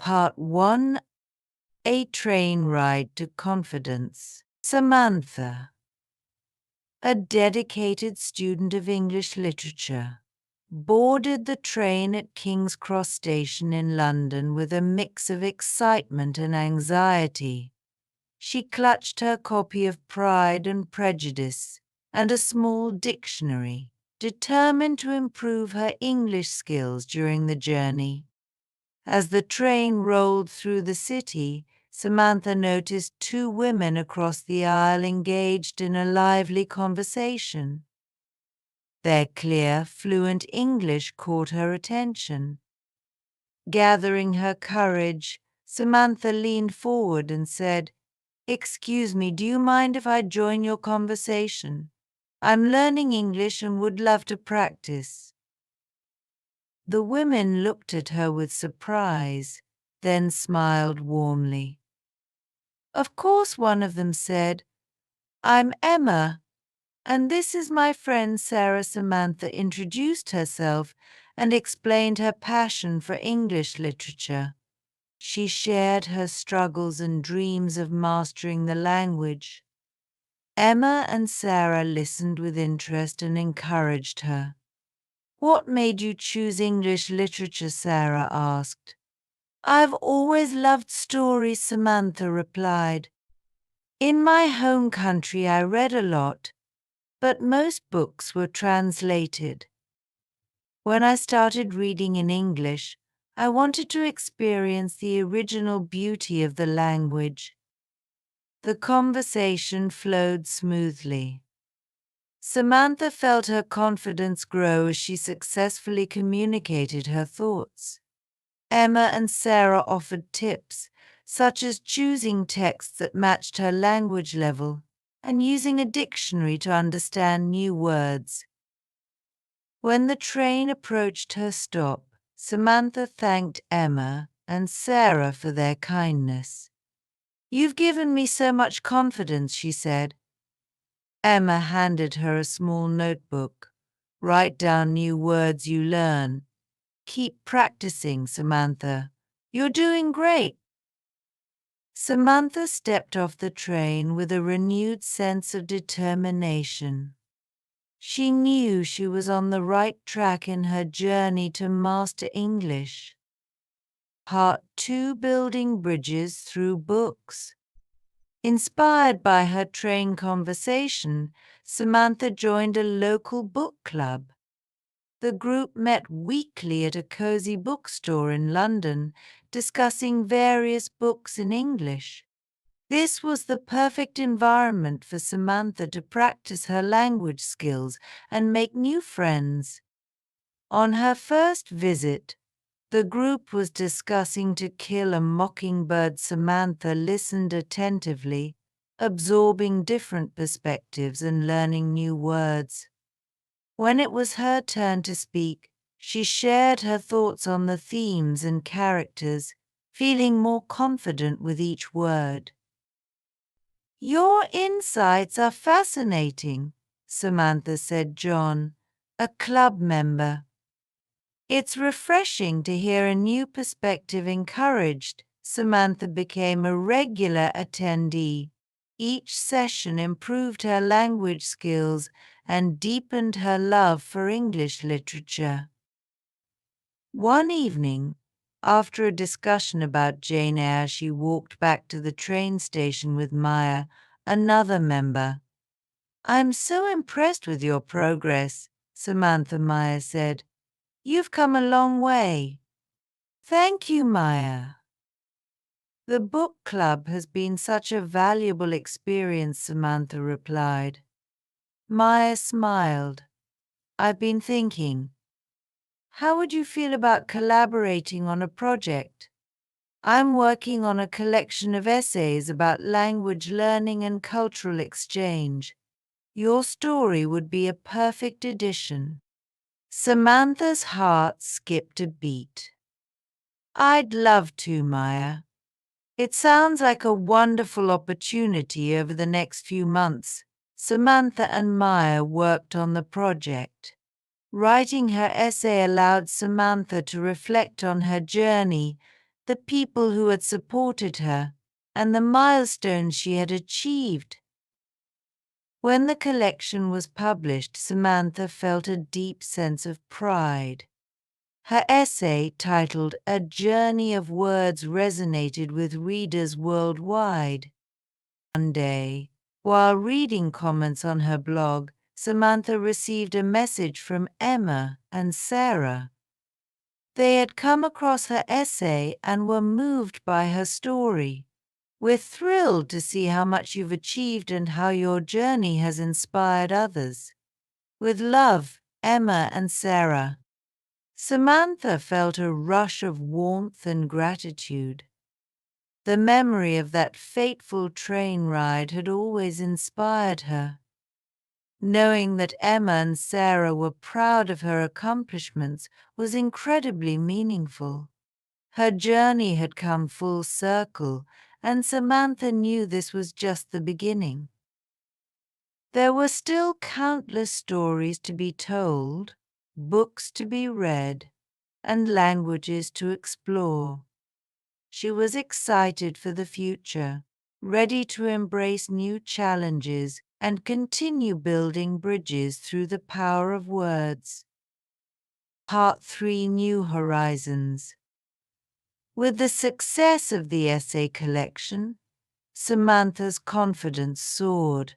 Part 1: A Train Ride to Confidence. Samantha, a dedicated student of English literature, boarded the train at King's Cross Station in London with a mix of excitement and anxiety. She clutched her copy of Pride and Prejudice and a small dictionary, determined to improve her English skills during the journey. As the train rolled through the city, Samantha noticed two women across the aisle engaged in a lively conversation. Their clear, fluent English caught her attention. Gathering her courage, Samantha leaned forward and said, "Excuse me, do you mind if I join your conversation? I'm learning English and would love to practice." The women looked at her with surprise, then smiled warmly. Of course, one of them said, "I'm Emma, and this is my friend Sarah." Samantha introduced herself and explained her passion for English literature. She shared her struggles and dreams of mastering the language. Emma and Sarah listened with interest and encouraged her. "What made you choose English literature?" Sarah asked. "I've always loved stories," Samantha replied. "In my home country I read a lot, but most books were translated. When I started reading in English, I wanted to experience the original beauty of the language." The conversation flowed smoothly. Samantha felt her confidence grow as she successfully communicated her thoughts. Emma and Sarah offered tips, such as choosing texts that matched her language level and using a dictionary to understand new words. When the train approached her stop, Samantha thanked Emma and Sarah for their kindness. "You've given me so much confidence," she said. Emma handed her a small notebook. "Write down new words you learn. Keep practicing, Samantha. You're doing great." Samantha stepped off the train with a renewed sense of determination. She knew she was on the right track in her journey to master English. Part 2: Building Bridges Through Books. Inspired by her train conversation, Samantha joined a local book club. The group met weekly at a cozy bookstore in London, discussing various books in English. This was the perfect environment for Samantha to practice her language skills and make new friends. On her first visit, the group was discussing To Kill a Mockingbird. Samantha listened attentively, absorbing different perspectives and learning new words. When it was her turn to speak, she shared her thoughts on the themes and characters, feeling more confident with each word. "Your insights are fascinating," Samantha said. John, a club member. "It's refreshing to hear a new perspective encouraged." Samantha became a regular attendee. Each session improved her language skills and deepened her love for English literature. One evening, after a discussion about Jane Eyre, she walked back to the train station with Maya, another member. "I'm so impressed with your progress, Samantha," Maya said. "You've come a long way." "Thank you, Maya. The book club has been such a valuable experience," Samantha replied. Maya smiled. "I've been thinking, how would you feel about collaborating on a project? I'm working on a collection of essays about language learning and cultural exchange. Your story would be a perfect addition." Samantha's heart skipped a beat. "I'd love to, Maya. It sounds like a wonderful opportunity." Over the next few months, Samantha and Maya worked on the project. Writing her essay allowed Samantha to reflect on her journey the people who had supported her, and the milestones she had achieved. When the collection was published, Samantha felt a deep sense of pride. Her essay, titled A Journey of Words, resonated with readers worldwide. One day, while reading comments on her blog, Samantha received a message from Emma and Sarah. They had come across her essay and were moved by her story. "We're thrilled to see how much you've achieved and how your journey has inspired others. With love, Emma and Sarah." Samantha felt a rush of warmth and gratitude. The memory of that fateful train ride had always inspired her. Knowing that Emma and Sarah were proud of her accomplishments was incredibly meaningful. Her journey had come full circle, and Samantha knew this was just the beginning. There were still countless stories to be told, books to be read, and languages to explore. She was excited for the future, ready to embrace new challenges and continue building bridges through the power of words. Part 3: New Horizons. With the success of the essay collection, Samantha's confidence soared.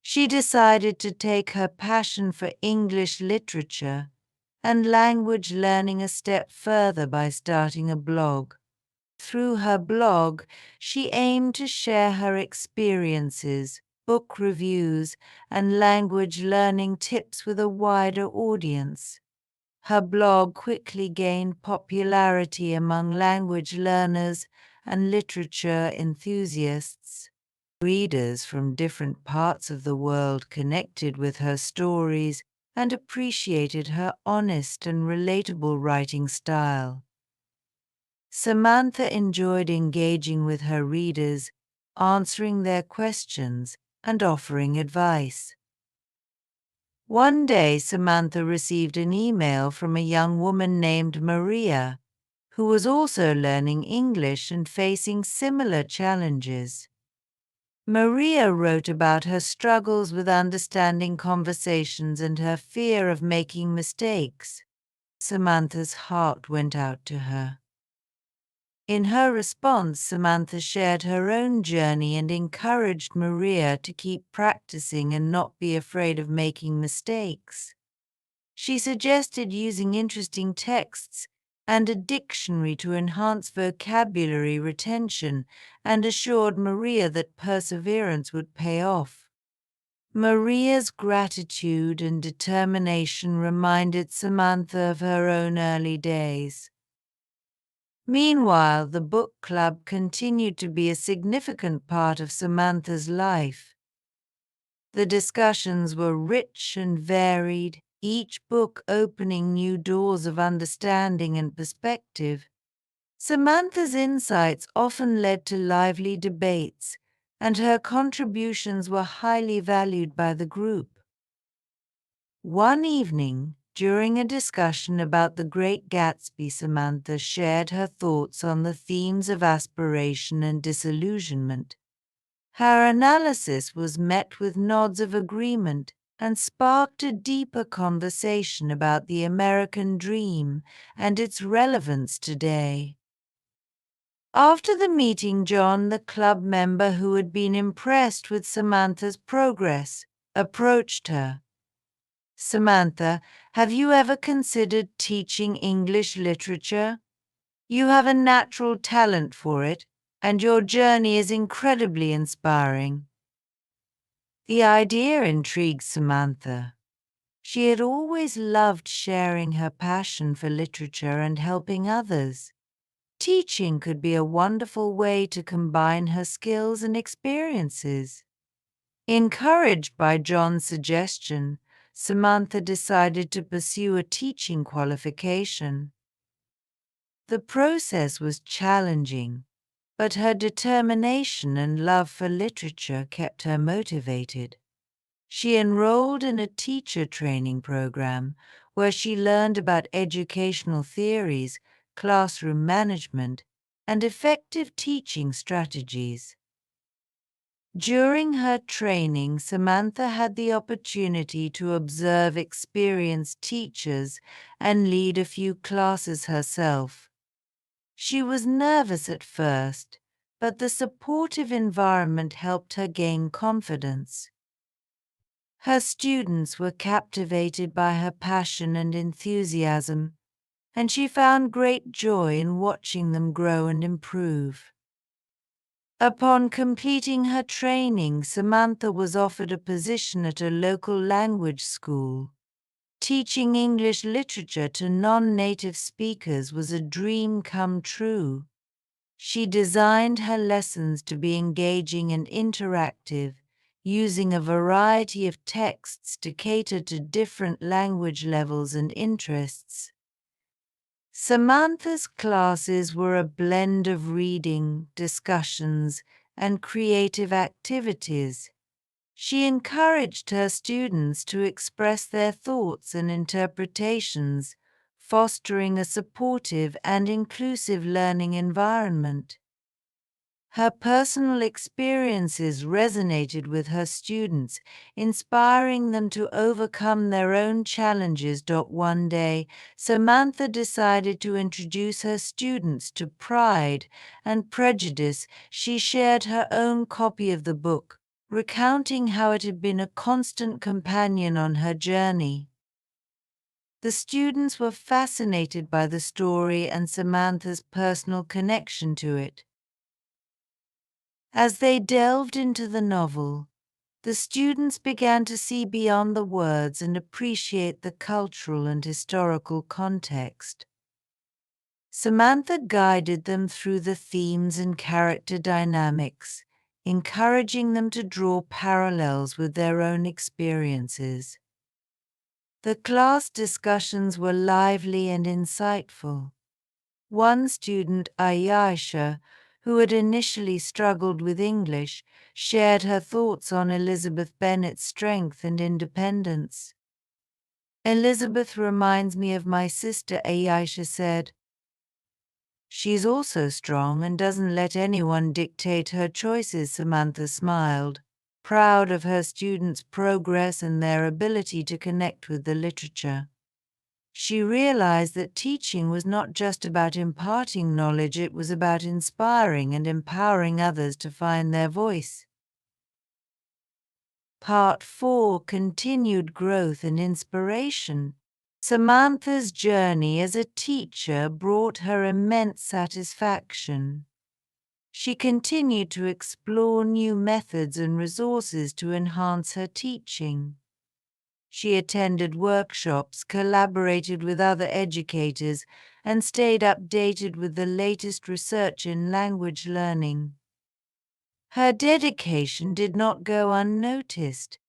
She decided to take her passion for English literature and language learning a step further by starting a blog. Through her blog, she aimed to share her experiences, book reviews, and language learning tips with a wider audience. Her blog quickly gained popularity among language learners and literature enthusiasts. Readers from different parts of the world connected with her stories and appreciated her honest and relatable writing style. Samantha enjoyed engaging with her readers, answering their questions, and offering advice. One day, Samantha received an email from a young woman named Maria, who was also learning English and facing similar challenges. Maria wrote about her struggles with understanding conversations and her fear of making mistakes. Samantha's heart went out to her. In her response, Samantha shared her own journey and encouraged Maria to keep practicing and not be afraid of making mistakes. She suggested using interesting texts and a dictionary to enhance vocabulary retention and assured Maria that perseverance would pay off. Maria's gratitude and determination reminded Samantha of her own early days. Meanwhile, the book club continued to be a significant part of Samantha's life. The discussions were rich and varied, each book opening new doors of understanding and perspective. Samantha's insights often led to lively debates, and her contributions were highly valued by the group. One evening, during a discussion about The Great Gatsby, Samantha shared her thoughts on the themes of aspiration and disillusionment. Her analysis was met with nods of agreement and sparked a deeper conversation about the American dream and its relevance today. After the meeting, John, the club member who had been impressed with Samantha's progress, approached her. "Samantha, have you ever considered teaching English literature? You have a natural talent for it, and your journey is incredibly inspiring." The idea intrigued Samantha. She had always loved sharing her passion for literature and helping others. Teaching could be a wonderful way to combine her skills and experiences. Encouraged by John's suggestion, Samantha decided to pursue a teaching qualification. The process was challenging, but her determination and love for literature kept her motivated. She enrolled in a teacher training program where she learned about educational theories, classroom management, and effective teaching strategies. During her training, Samantha had the opportunity to observe experienced teachers and lead a few classes herself. She was nervous at first, but the supportive environment helped her gain confidence. Her students were captivated by her passion and enthusiasm, and she found great joy in watching them grow and improve. Upon completing her training, Samantha was offered a position at a local language school. Teaching English literature to non-native speakers was a dream come true. She designed her lessons to be engaging and interactive, using a variety of texts to cater to different language levels and interests. Samantha's classes were a blend of reading, discussions, and creative activities. She encouraged her students to express their thoughts and interpretations, fostering a supportive and inclusive learning environment. Her personal experiences resonated with her students, inspiring them to overcome their own challenges. One day, Samantha decided to introduce her students to Pride and Prejudice. She shared her own copy of the book, recounting how it had been a constant companion on her journey. The students were fascinated by the story and Samantha's personal connection to it. As they delved into the novel, the students began to see beyond the words and appreciate the cultural and historical context. Samantha guided them through the themes and character dynamics, encouraging them to draw parallels with their own experiences. The class discussions were lively and insightful. One student, Ayesha, who had initially struggled with English, shared her thoughts on Elizabeth Bennet's strength and independence. "Elizabeth reminds me of my sister," Ayesha said. "She's also strong and doesn't let anyone dictate her choices," Samantha smiled, proud of her students' progress and their ability to connect with the literature. She realized that teaching was not just about imparting knowledge, it was about inspiring and empowering others to find their voice. Part 4: Continued Growth and Inspiration. Samantha's journey as a teacher brought her immense satisfaction. She continued to explore new methods and resources to enhance her teaching. She attended workshops, collaborated with other educators, and stayed updated with the latest research in language learning. Her dedication did not go unnoticed.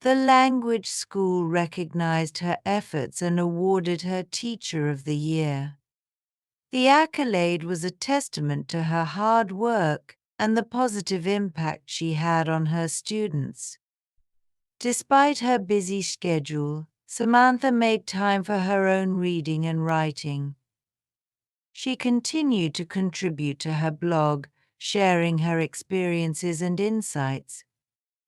The language school recognized her efforts and awarded her Teacher of the Year. The accolade was a testament to her hard work and the positive impact she had on her students. Despite her busy schedule, Samantha made time for her own reading and writing. She continued to contribute to her blog, sharing her experiences and insights.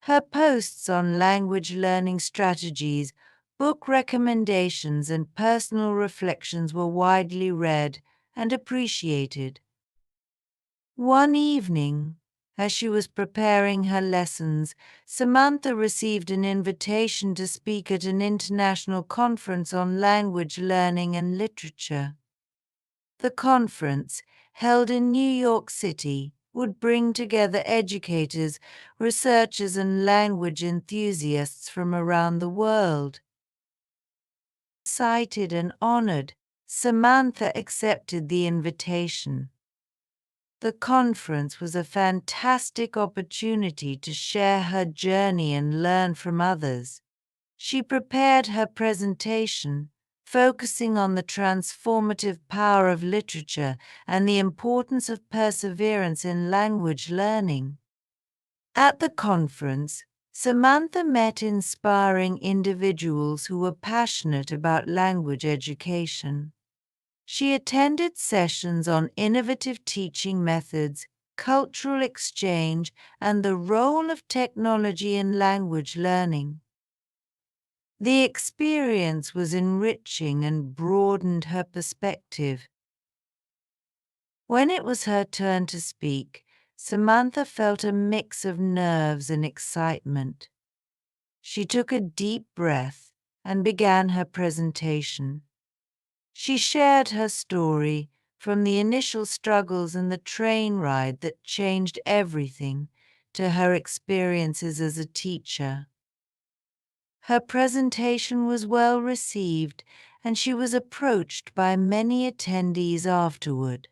Her posts on language learning strategies, book recommendations, and personal reflections were widely read and appreciated. One evening, as she was preparing her lessons, Samantha received an invitation to speak at an international conference on language learning and literature. The conference, held in New York City, would bring together educators, researchers, and language enthusiasts from around the world. Excited and honored, Samantha accepted the invitation. The conference was a fantastic opportunity to share her journey and learn from others. She prepared her presentation, focusing on the transformative power of literature and the importance of perseverance in language learning. At the conference, Samantha met inspiring individuals who were passionate about language education. She attended sessions on innovative teaching methods, cultural exchange, and the role of technology in language learning. The experience was enriching and broadened her perspective. When it was her turn to speak, Samantha felt a mix of nerves and excitement. She took a deep breath and began her presentation. She shared her story, from the initial struggles and the train ride that changed everything, to her experiences as a teacher. Her presentation was well received, and she was approached by many attendees afterward.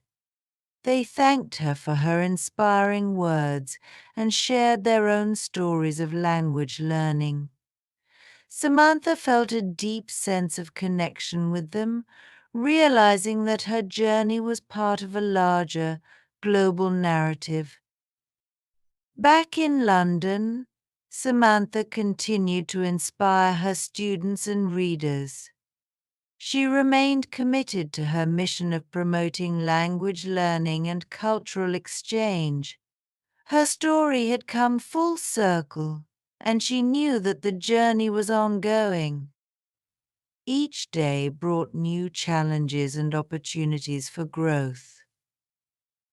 They thanked her for her inspiring words and shared their own stories of language learning. Samantha felt a deep sense of connection with them, realizing that her journey was part of a larger, global narrative. Back in London, Samantha continued to inspire her students and readers. She remained committed to her mission of promoting language learning and cultural exchange. Her story had come full circle, and she knew that the journey was ongoing. Each day brought new challenges and opportunities for growth.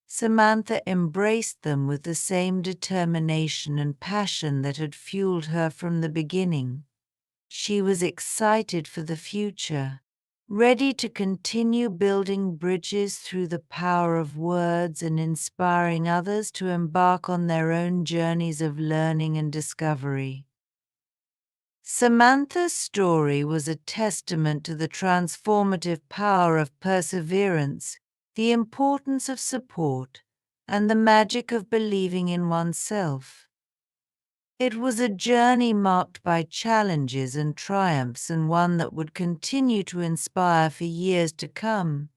Samantha embraced them with the same determination and passion that had fueled her from the beginning. She was excited for the future, ready to continue building bridges through the power of words and inspiring others to embark on their own journeys of learning and discovery. Samantha's story was a testament to the transformative power of perseverance, the importance of support, and the magic of believing in oneself. It was a journey marked by challenges and triumphs, and one that would continue to inspire for years to come.